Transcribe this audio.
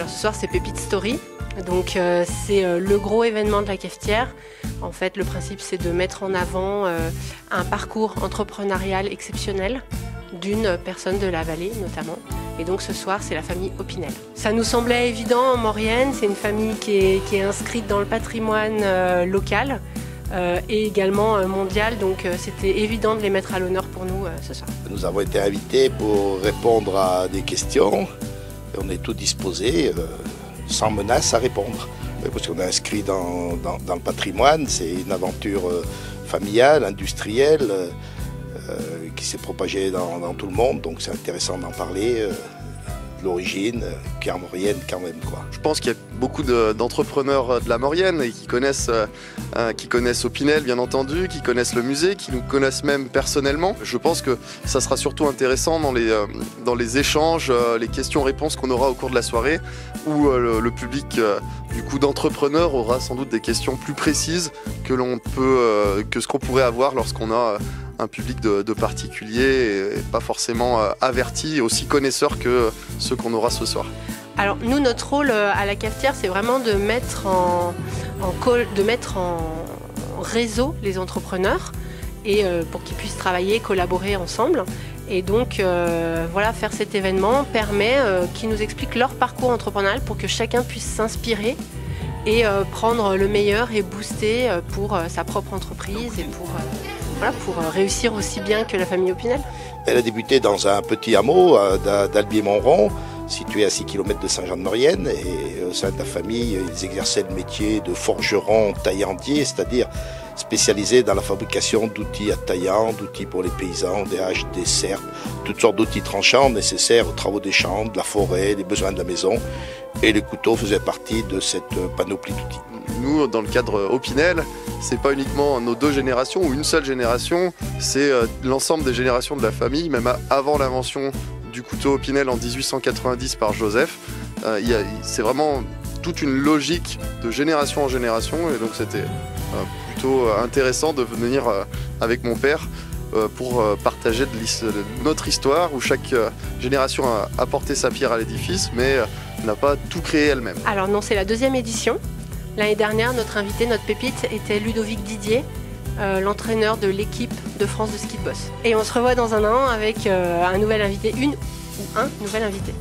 Alors ce soir c'est Pépite Story, donc c'est le gros événement de la cafetière. En fait le principe c'est de mettre en avant un parcours entrepreneurial exceptionnel d'une personne de la vallée notamment. Et donc ce soir c'est la famille Opinel. Ça nous semblait évident en Maurienne, c'est une famille qui est inscrite dans le patrimoine local et également mondial, donc c'était évident de les mettre à l'honneur pour nous ce soir. Nous avons été invités pour répondre à des questions et on est tous disposés sans menace à répondre. Parce qu'on est inscrit dans le patrimoine, c'est une aventure familiale, industrielle qui s'est propagée dans tout le monde, donc c'est intéressant d'en parler. L'origine, qui est en Maurienne quand même, quoi. Je pense qu'il y a beaucoup d'entrepreneurs de la Maurienne et qui connaissent Opinel bien entendu, qui connaissent le musée, qui nous connaissent même personnellement. Je pense que ça sera surtout intéressant dans les échanges, les questions-réponses qu'on aura au cours de la soirée, où le public du coup d'entrepreneurs aura sans doute des questions plus précises que ce qu'on pourrait avoir lorsqu'on a un public de particuliers et pas forcément avertis, aussi connaisseurs que ceux qu'on aura ce soir. Alors nous, notre rôle à la cafetière, c'est vraiment de mettre en réseau les entrepreneurs et pour qu'ils puissent travailler, collaborer ensemble. Et donc voilà, faire cet événement permet qu'ils nous expliquent leur parcours entrepreneurial pour que chacun puisse s'inspirer et prendre le meilleur et booster pour sa propre entreprise et pour réussir aussi bien que la famille Opinel. Elle a débuté dans un petit hameau d'Albier-Montron, situé à 6 km de Saint-Jean-de-Maurienne, et au sein de la famille, ils exerçaient le métier de forgeron taillandier, c'est-à-dire spécialisé dans la fabrication d'outils à taillant, d'outils pour les paysans, des haches, des serpes, toutes sortes d'outils tranchants nécessaires aux travaux des champs, de la forêt, des besoins de la maison. Et les couteaux faisaient partie de cette panoplie d'outils. Nous, dans le cadre Opinel, c'est pas uniquement nos deux générations ou une seule génération, c'est l'ensemble des générations de la famille, même avant l'invention du couteau Opinel en 1890 par Joseph. C'est vraiment toute une logique de génération en génération, et donc c'était plutôt intéressant de venir avec mon père pour partager notre histoire, où chaque génération a apporté sa pierre à l'édifice, mais n'a pas tout créé elle-même. Alors non, c'est la deuxième édition. L'année dernière, notre invité, notre pépite, était Ludovic Didier, l'entraîneur de l'équipe de France de ski de boss. Et on se revoit dans un an avec un nouvel invité, une ou un nouvel invité.